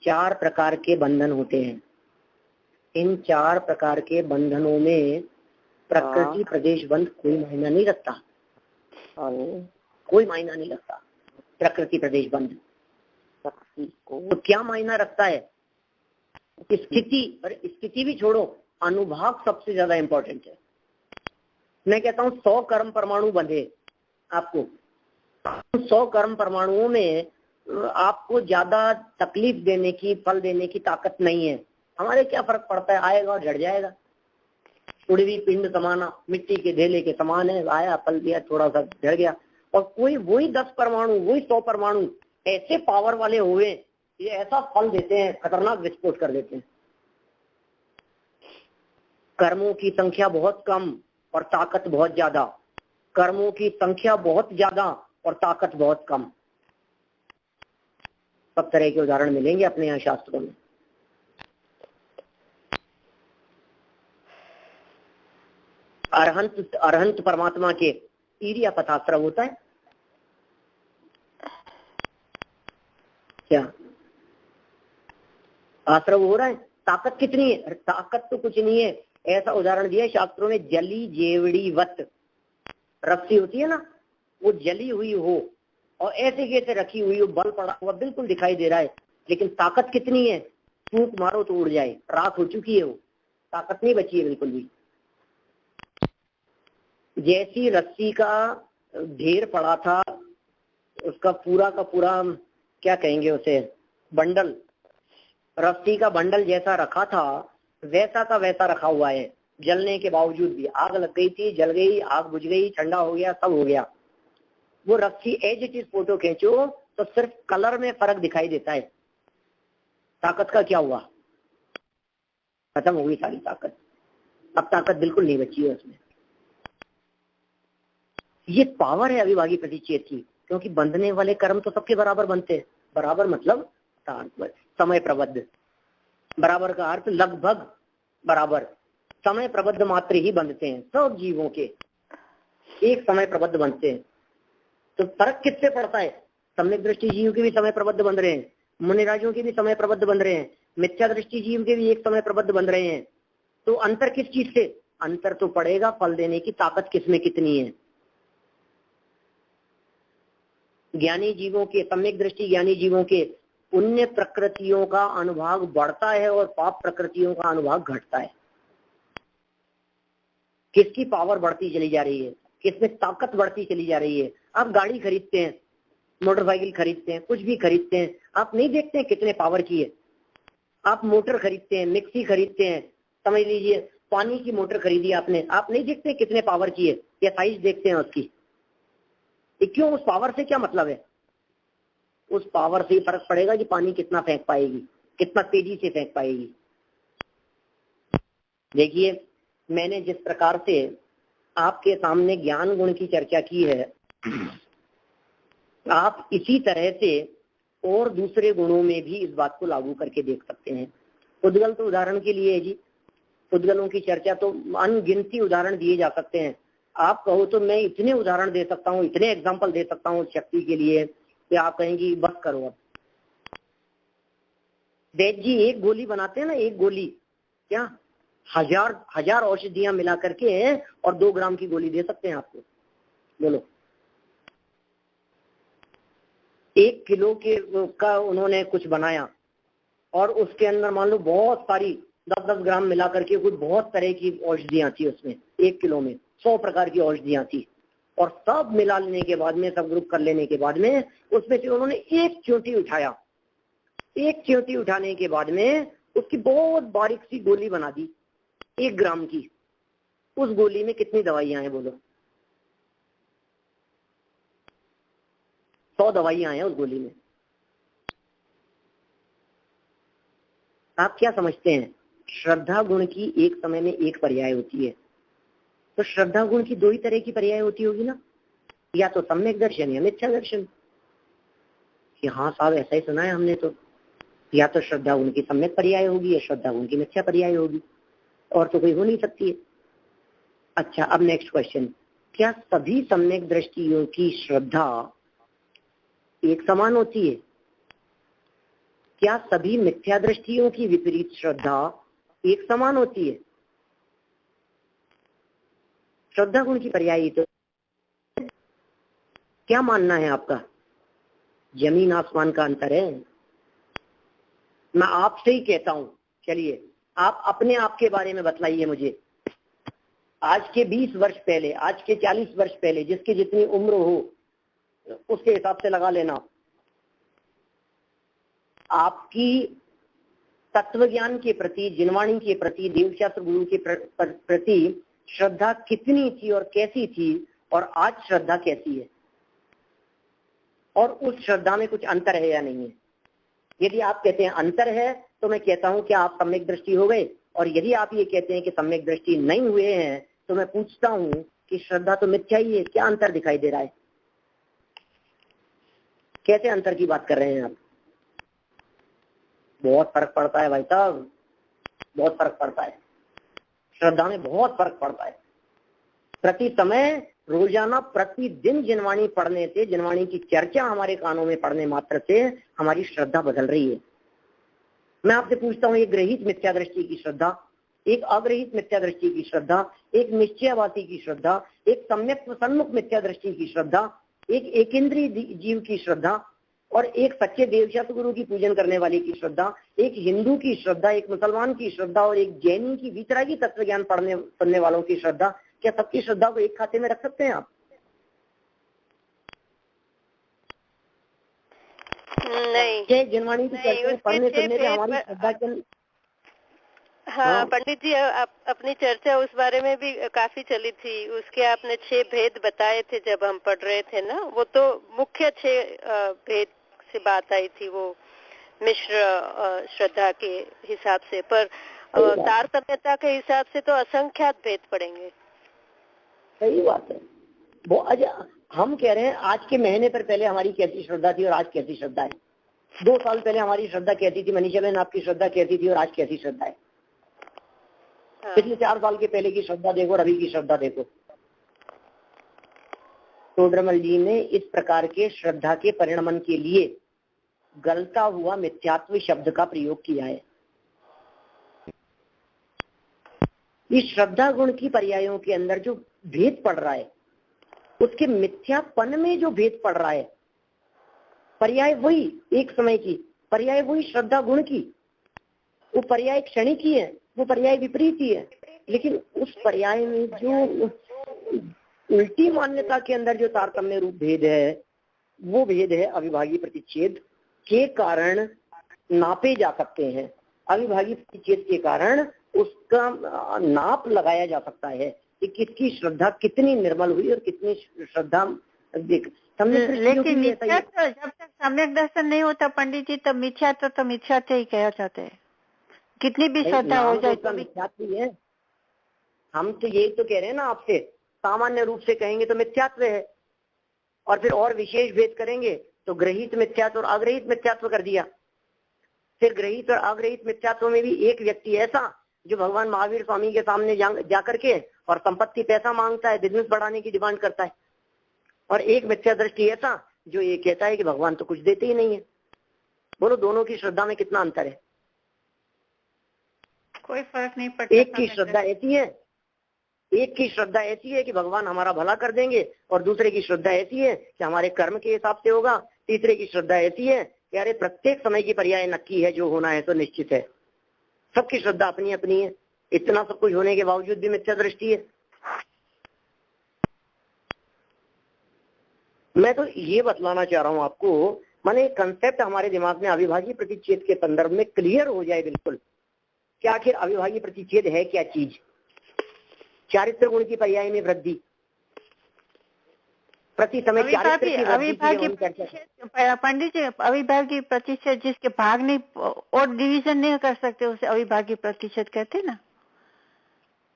4 प्रकार के बंधन होते हैं। इन 4 प्रकार के बंधनों में प्रकृति प्रदेश बंध कोई मायना नहीं रखता। कोई मायना नहीं रखता प्रकृति प्रदेश बंध। तो क्या मायना रखता है? स्थिति, और स्थिति भी छोड़ो, अनुभाग सबसे ज्यादा इंपॉर्टेंट है। मैं कहता हूँ 100 कर्म परमाणु बंधे आपको, 100 कर्म परमाणुओं में आपको ज्यादा तकलीफ देने की, फल देने की ताकत नहीं है। हमारे क्या फर्क पड़ता है, आएगा और झड़ जाएगा। उड़वी पिंड समाना, मिट्टी के ढेले के समान है, आया फल दिया, थोड़ा सा झड़ गया। और कोई वही 10 परमाणु, वही 100 परमाणु ऐसे पावर वाले हुए, ये ऐसा फल देते हैं, खतरनाक विस्फोट कर देते हैं। कर्मों की संख्या बहुत कम और ताकत बहुत ज्यादा, कर्मों की संख्या बहुत ज्यादा और ताकत बहुत कम। सब तरह के उदाहरण मिलेंगे अपने यहाँ शास्त्रों में। अरहंत परमात्मा के ईर्यापथ आश्रव होता है क्या? आश्रव हो रहा है। ताकत कितनी है? ताकत तो कुछ नहीं है। ऐसा उदाहरण दिया शास्त्रों में, जली जेवड़ी वत, रस्सी होती है ना, वो जली हुई हो और ऐसे कैसे रखी हुई हो, बल पड़ा हुआ बिल्कुल दिखाई दे रहा है, लेकिन ताकत कितनी है? फूंक मारो तो उड़ जाए, राख हो चुकी है वो, ताकत नहीं बची है बिल्कुल भी। जैसी रस्सी का ढेर पड़ा था, उसका पूरा का पूरा क्या कहेंगे उसे, बंडल, रस्सी का बंडल जैसा रखा था वैसा का वैसा रखा हुआ है। जलने के बावजूद भी, आग लग गई थी, जल गई, आग बुझ गई, ठंडा हो गया, सब हो गया, वो रस्सी एज इट इज फोटो खींचो तो सिर्फ कलर में फर्क दिखाई देता है। ताकत का क्या हुआ? खत्म हो गई सारी ताकत। अब ताकत बिल्कुल नहीं बची है उसमें। ये पावर है अविभागी प्रतिचेत की, क्योंकि बंधने वाले कर्म तो सबके बराबर बनते हैं। बराबर मतलब समय प्रबद्ध, बराबर का अर्थ लगभग बराबर, समय प्रबद्ध मात्र ही बंधते हैं। सब जीवों के एक समय प्रबद्ध बनते हैं। तो फर्क किससे पड़ता है? सम्यक दृष्टि जीव के भी समय प्रबद्ध बन रहे हैं, मुनिराजों के भी समय प्रबद्ध बन रहे हैं, मिथ्या दृष्टि जीव के भी एक समय प्रबद्ध बन रहे हैं। तो अंतर किस चीज से? अंतर तो पड़ेगा फल देने की ताकत किसमें कितनी है। ज्ञानी जीवों के, सम्यक दृष्टि ज्ञानी जीवों के पुण्य प्रकृतियों का अनुभाग बढ़ता है और पाप प्रकृतियों का अनुभाग घटता है। किसकी पावर बढ़ती चली जा रही है, किसमें ताकत बढ़ती चली जा रही है। आप गाड़ी खरीदते हैं, मोटरसाइकिल खरीदते हैं, कुछ भी खरीदते हैं, आप नहीं देखते हैं कितने पावर की है। आप मोटर खरीदते हैं, मिक्सी खरीदते हैं, समझ लीजिए पानी की मोटर खरीदी आपने, आप नहीं देखते कितने पावर की है, या साइज देखते हैं उसकी। क्यों? उस पावर से क्या मतलब है? उस पावर से फर्क पड़ेगा कि पानी कितना फेंक पाएगी, कितना तेजी से फेंक पाएगी। देखिए, मैंने जिस प्रकार से आपके सामने ज्ञान गुण की चर्चा की है, आप इसी तरह से और दूसरे गुणों में भी इस बात को लागू करके देख सकते हैं। उद्गल तो उदाहरण के लिए है जी, उद्गलों की चर्चा तो अनगिनती उदाहरण दिए जा सकते हैं। आप कहो तो मैं इतने उदाहरण दे सकता हूँ, इतने एग्जाम्पल दे सकता हूँ शक्ति के लिए कि आप कहेंगी बस करो। अब वैद्य जी एक गोली बनाते हैं ना, एक गोली क्या हजार औषधियां मिला करके और 2 ग्राम की गोली दे सकते हैं आपको। बोलो, 1 किलो के का उन्होंने कुछ बनाया और उसके अंदर मान लो बहुत सारी 10-10 ग्राम मिला करके कुछ बहुत तरह की औषधियां थी उसमें। 1 किलो में 100 प्रकार की औषधियां थी और सब मिला लेने के बाद में, सब ग्रुप कर लेने के बाद में, उसमें से उन्होंने एक चींटी उठाया। एक चींटी उठाने के बाद में उसकी बहुत बारीक सी गोली बना दी 1 ग्राम की। उस गोली में कितनी दवाइयां हैं बोलो? 100 दवाइयां हैं उस गोली में। आप क्या समझते हैं? श्रद्धा गुण की एक समय में एक पर्याय होती है, तो श्रद्धा गुण की 2 ही तरह की पर्याय होती होगी ना, या तो सम्यक दर्शन या मिथ्या दर्शन। हाँ साहब ऐसा ही सुना है हमने, तो या तो श्रद्धा गुण की सम्यक पर्याय होगी या श्रद्धा गुण की मिथ्या पर्याय होगी, और तो कोई हो नहीं सकती है। अच्छा, अब नेक्स्ट क्वेश्चन, क्या सभी सम्यक दृष्टियों की श्रद्धा एक समान होती है? क्या सभी मिथ्या दृष्टियों की विपरीत श्रद्धा एक समान होती है? श्रद्धा गुण की पर्यायी तो क्या मानना है आपका? जमीन आसमान का अंतर है। मैं आपसे ही कहता हूं, चलिए आप अपने आप के बारे में बतलाइए मुझे। आज के 20 वर्ष पहले, आज के 40 वर्ष पहले, जिसकी जितनी उम्र हो उसके हिसाब से लगा लेना, आपकी तत्व ज्ञान के प्रति, जिनवाणी के प्रति, देवशास्त्र गुरु के प्रति श्रद्धा कितनी थी और कैसी थी, और आज श्रद्धा कैसी है, और उस श्रद्धा में कुछ अंतर है या नहीं है? यदि आप कहते हैं अंतर है तो मैं कहता हूं क्या आप सम्यक दृष्टि हो गए, और यदि आप ये कहते हैं कि सम्यक दृष्टि नहीं हुए हैं तो मैं पूछता हूं कि श्रद्धा तो मिथ्या ही है, क्या अंतर दिखाई दे रहा है? कैसे अंतर की बात कर रहे हैं आप? बहुत फर्क पड़ता है भाई साहब, बहुत फर्क पड़ता है, श्रद्धा में बहुत फर्क पड़ता है। प्रति समय रोजाना प्रतिदिन जिनवाणी पढ़ने से, जिनवाणी की चर्चा हमारे कानों में पढ़ने मात्र से हमारी श्रद्धा बदल रही है। मैं आपसे पूछता हूँ, एक ग्रहित मिथ्या दृष्टि की श्रद्धा, एक अग्रहित मिथ्या दृष्टि की श्रद्धा, एक निश्चयवादी की श्रद्धा, एक सम्यक सन्मुख मिथ्या दृष्टि की श्रद्धा, एक एकेंद्रीय जीव की श्रद्धा और एक सच्चे देवशत गुरु की पूजन करने वाले की श्रद्धा, एक हिंदू की श्रद्धा, एक मुसलमान की श्रद्धा और एक जैनी की वितरागी तत्व ज्ञान पढ़ने सुनने वालों की श्रद्धा, क्या सबकी श्रद्धा को एक खाते में रख सकते हैं आप? नहीं, जिनवाणी की चर्चा पढ़ने सुनने से हमारी श्रद्धा के हाँ पंडित जी, अपनी चर्चा उस बारे में भी काफी चली थी। उसके आपने 6 भेद बताए थे जब हम पढ़ रहे थे ना, वो तो मुख्य 6 भेद से बात आई थी, वो मिश्र श्रद्धा के हिसाब से, पर तारतम्यता के हिसाब से तो असंख्यात भेद पड़ेंगे। सही बात है। वो आज हम कह रहे हैं आज के महीने पर पहले हमारी कैसी श्रद्धा थी और आज कैसी श्रद्धा है। 2 साल पहले हमारी श्रद्धा कैसी थी, मनीषा बहन आपकी श्रद्धा कैसी थी और आज कैसी श्रद्धा है। पिछले 4 साल के पहले की श्रद्धा देखो और अभी की श्रद्धा देखो। टोडरमल जी ने इस प्रकार के श्रद्धा के परिणमन के लिए गलता हुआ मिथ्यात्व शब्द का प्रयोग किया है। इस श्रद्धा गुण की पर्यायों के अंदर जो भेद पड़ रहा है, उसके मिथ्यापन में जो भेद पड़ रहा है, पर्याय वही एक समय की, पर्याय वही श्रद्धा गुण की, वो पर्याय क्षणिक ही है, वो पर्याय विपरीत ही है, लेकिन उस पर्याय में जो उल्टी मान्यता के अंदर जो तारतम्य रूप भेद है, वो भेद है अविभागी प्रतिच्छेद के कारण नापे जा सकते हैं। अविभागी प्रतिच्छेद के कारण उसका नाप लगाया जा सकता है कि किसकी श्रद्धा कितनी निर्मल हुई और कितनी श्रद्धा लेकिन मिथ्या तो जब तक सम्यक दर्शन नहीं होता पंडित जी, तब मिथ्या तो मिथ्या ही कहा जाते हैं, कितनी भी श्रद्धा हो जाए तो मिथ्यात्व है। हम तो यही तो कह रहे हैं ना आपसे, सामान्य रूप से कहेंगे तो मिथ्यात्व है, और फिर और विशेष भेद करेंगे तो ग्रहित मिथ्यात्व और अग्रहित मिथ्यात्व कर दिया। फिर ग्रहित और अग्रहित मिथ्यात्व में भी एक व्यक्ति ऐसा जो भगवान महावीर स्वामी के सामने जा करके और संपत्ति पैसा मांगता है, बिजनेस बढ़ाने की डिमांड करता है, और एक मिथ्या दृष्टि ऐसा जो ये कहता है कि भगवान तो कुछ देते ही नहीं है। बोलो दोनों की श्रद्धा में कितना अंतर है? कोई फर्क नहीं पड़ता। एक की श्रद्धा ऐसी है कि भगवान हमारा भला कर देंगे, और दूसरे की श्रद्धा ऐसी है कि हमारे कर्म के हिसाब से होगा। तीसरे की श्रद्धा ऐसी है कि अरे प्रत्येक समय की पर्याय नक्की है, जो होना है तो निश्चित है। सबकी श्रद्धा अपनी अपनी है। इतना सब कुछ होने के बावजूद भी मिथ्या दृष्टि है। मैं तो ये बतलाना चाह रहा हूँ आपको, माने कंसेप्ट हमारे दिमाग में अविभाज्य प्रतिच्छेद के संदर्भ में क्लियर हो जाए बिल्कुल कि आखिर अविभाज्य प्रतिच्छेद है क्या चीज। चारित्र गुण की पर्याय में वृद्धि, प्रति समय पंडित जी अविभाज्य प्रतिशत जिसके भाग नहीं और डिवीजन नहीं कर सकते उसे अविभाज्य प्रतिशत कहते ना।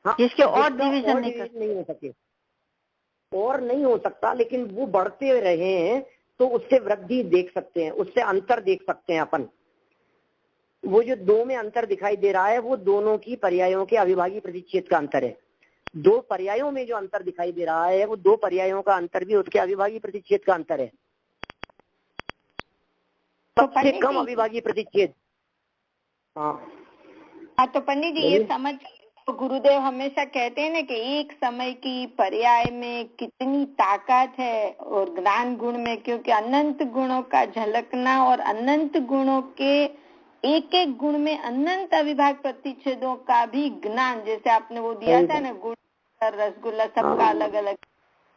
हाँ, जिसके और डिवीजन नहीं हो सके और नहीं हो सकता, लेकिन वो बढ़ते रहे हैं तो उससे वृद्धि देख सकते हैं, उससे अंतर देख सकते हैं अपन। वो जो 2 में अंतर दिखाई दे रहा है वो दोनों की पर्यायों के अविभाज्य प्रतिच्छेद का अंतर है। 2 पर्यायों में जो अंतर दिखाई दे रहा है वो 2 पर्यायों का अंतर भी उसके अविभाज्य प्रतिच्छेद का अंतर है। सबसे कम अविभाज्य प्रतिच्छेद। हाँ तो पंडित जी ये समझ, तो गुरुदेव हमेशा कहते हैं ना कि एक समय की पर्याय में कितनी ताकत है और ज्ञान गुण में, क्योंकि अनंत गुणों का झलकना और अनंत गुणों के एक एक गुण में अनंत अविभाग प्रतिच्छेदों का भी ज्ञान, जैसे आपने वो दिया था ना गुड़ रसगुल्ला सबका अलग अलग,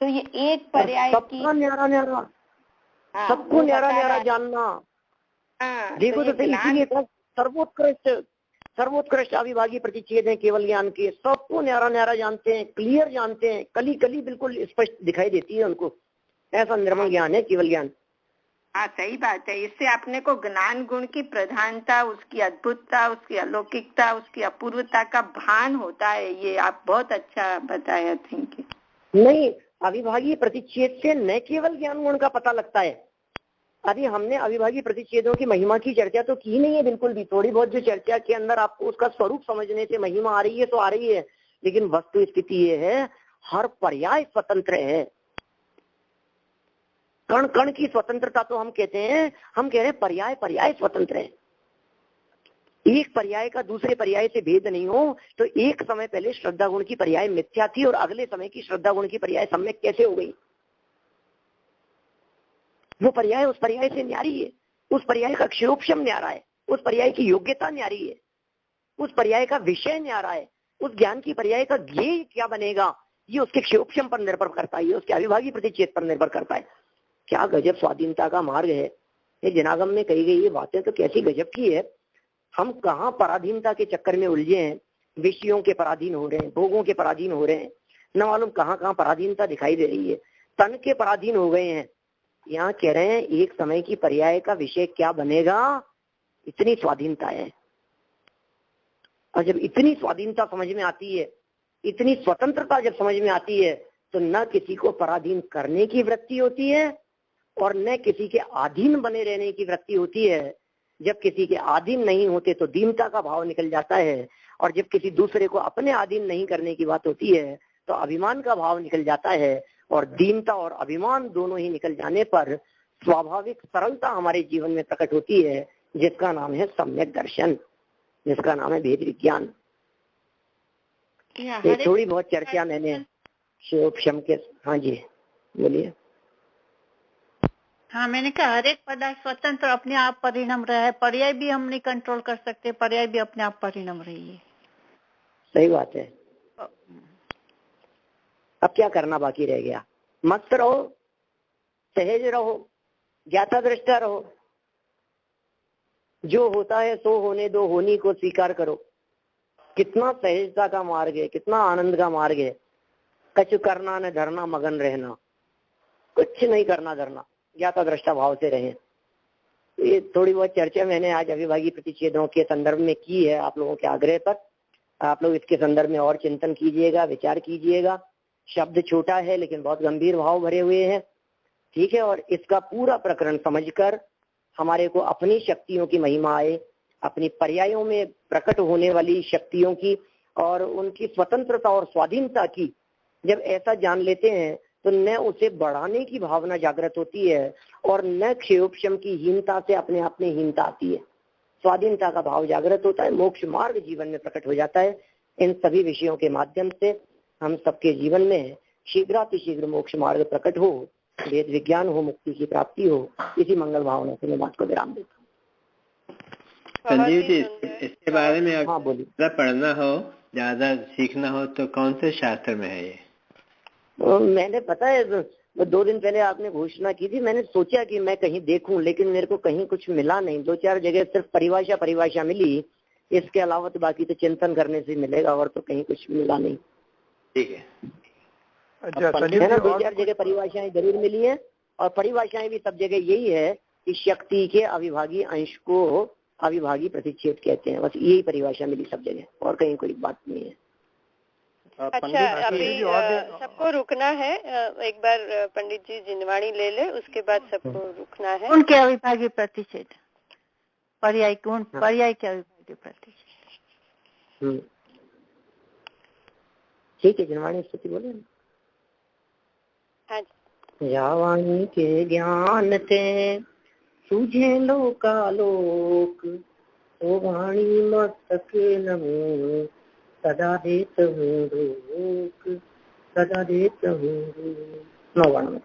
तो ये एक पर्याय की सबको न्यारा न्यारा जानना। देखो तो इसीलिए सर्वोत्कृष्ट अविभाज्य प्रतिच्छेद है केवल ज्ञान के। सबको न्यारा न्यारा जानते हैं, क्लियर जानते हैं, कली कली बिल्कुल स्पष्ट दिखाई देती है उनको। ऐसा निर्मल ज्ञान है केवल ज्ञान। हाँ सही बात है। इससे अपने को ज्ञान गुण की प्रधानता, उसकी अद्भुतता, उसकी अलौकिकता, उसकी अपूर्वता का भान होता है। ये आप बहुत अच्छा बताया। Thank you. नहीं, अविभाज्य प्रतिच्छेद से न केवल ज्ञान गुण का पता लगता है। अभी हमने अविभाज्य प्रतिच्छेदों की महिमा की चर्चा तो की नहीं है बिल्कुल भी। थोड़ी बहुत जो चर्चा के अंदर आपको उसका स्वरूप समझने से महिमा आ रही है तो आ रही है, लेकिन वस्तु स्थिति ये है हर पर्याय स्वतंत्र है। कण कण की स्वतंत्रता तो हम कहते हैं, हम कह रहे हैं पर्याय पर्याय स्वतंत्र है। एक पर्याय का दूसरे पर्याय से भेद नहीं हो तो एक समय पहले श्रद्धा गुण की पर्याय मिथ्या थी और अगले समय की श्रद्धा गुण की पर्याय सम्यक कैसे हो गई? वो पर्याय उस पर्याय से न्यारी है, उस पर्याय का क्षयोपशम न्यारा है, उस पर्याय की योग्यता न्यारी है, उस पर्याय का विषय न्यारा है, उस ज्ञान की पर्याय का ध्येय क्या बनेगा ये उसके क्षयोपशम पर निर्भर करता है, उसके अविभागी प्रतिचेत पर निर्भर करता है। क्या गजब स्वाधीनता का मार्ग है। ये जनागम में कही गई ये बातें तो कैसी गजब की है। हम कहाँ पराधीनता के चक्कर में उलझे हैं, विषयों के पराधीन हो रहे हैं, भोगों के पराधीन हो रहे हैं, न मालूम कहाँ कहाँ पराधीनता दिखाई दे रही है, तन के पराधीन हो गए हैं। यहाँ कह रहे हैं एक समय की पर्याय का विषय क्या बनेगा, इतनी स्वाधीनता है। और जब इतनी स्वाधीनता समझ में आती है, इतनी स्वतंत्रता जब समझ में आती है, तो न किसी को पराधीन करने की वृत्ति होती है और न किसी के अधीन बने रहने की वृत्ति होती है। जब किसी के अधीन नहीं होते तो दीनता का भाव निकल जाता है, और जब किसी दूसरे को अपने अधीन नहीं करने की बात होती है तो अभिमान का भाव निकल जाता है, और दीनता और अभिमान दोनों ही निकल जाने पर स्वाभाविक सरलता हमारे जीवन में प्रकट होती है, जिसका नाम है सम्यक दर्शन, जिसका नाम है भेद विज्ञान। ये थोड़ी बहुत चर्चा मैंने क्षयोपशम के। हाँ जी बोलिए। हाँ, मैंने कहा हर एक पदार्थ स्वतंत्र अपने आप परिणाम रहा है, पर्याय भी हम नहीं कंट्रोल कर सकते, पर्याय भी अपने आप परिणाम रही है। सही बात है। अब क्या करना बाकी रह गया? मस्त रहो, सहज रहो, ज्ञाता दृष्टा रहो, जो होता है सो होने दो, होनी को स्वीकार करो। कितना सहजता का मार्ग है, कितना आनंद का मार्ग है। कछु करना न धरना, मगन रहना, कुछ नहीं करना धरना, ज्ञाता दृष्टा भाव से रहें। ये थोड़ी बहुत चर्चा मैंने आज अविभागी प्रतिच्छेदों के संदर्भ में की है आप लोगों के आग्रह पर। आप लोग इसके संदर्भ में और चिंतन कीजिएगा, विचार कीजिएगा। शब्द छोटा है लेकिन बहुत गंभीर भाव भरे हुए हैं, ठीक है। और इसका पूरा प्रकरण समझकर हमारे को अपनी शक्तियों की महिमा आए, अपनी पर्यायों में प्रकट होने वाली शक्तियों की और उनकी स्वतंत्रता और स्वाधीनता की जब ऐसा जान लेते हैं तो न उसे बढ़ाने की भावना जागृत होती है और न क्षयोपशम की हीनता से अपने आप में हीनता आती है। स्वाधीनता का भाव जागृत होता है, मोक्ष मार्ग जीवन में प्रकट हो जाता है। इन सभी विषयों के माध्यम से हम सबके जीवन में शीघ्रातिशीघ्र मोक्ष मार्ग प्रकट हो, वेद विज्ञान हो, मुक्ति की प्राप्ति हो। इसी मंगल भावना से मैं बात को विराम देता हूँ। संजीव जी, इसके बारे में हाँ बोलिए। पढ़ना हो, ज्यादा सीखना हो तो कौन से शास्त्र में है ये? मैंने पता है 2 दिन पहले आपने घोषणा की थी, मैंने सोचा कि मैं कहीं देखूं लेकिन मेरे को कहीं कुछ मिला नहीं। 2-4 जगह सिर्फ परिभाषा मिली, इसके अलावा तो बाकी तो चिंतन करने से मिलेगा और तो कहीं कुछ मिला नहीं। ठीक है। अच्छा, 2-4 जगह परिभाषाएं जरूर मिली है और परिभाषाएं भी सब जगह यही है कि शक्ति के अविभागी अंश को अविभागी प्रतिच्छेद कहते हैं। बस यही परिभाषा मिली सब जगह, और कहीं कोई बात नहीं है। अच्छा, अभी सबको रुकना है। एक बार पंडित जी जिनवाणी ले ले, उसके बाद सबको रुकना है। उनके अविभागी प्रतिच्छेद, पर्याय गुण, पर्याय के अविभागी प्रतिच्छेद। ठीक है, जिनवाणी स्तुति बोले। हाँ, जावाणी के ज्ञान ते सूझे लोकालोक, ओ वाणी मस्तक नमो सदा देत हूँ रोक, सदा देत हूँ। 9 बार में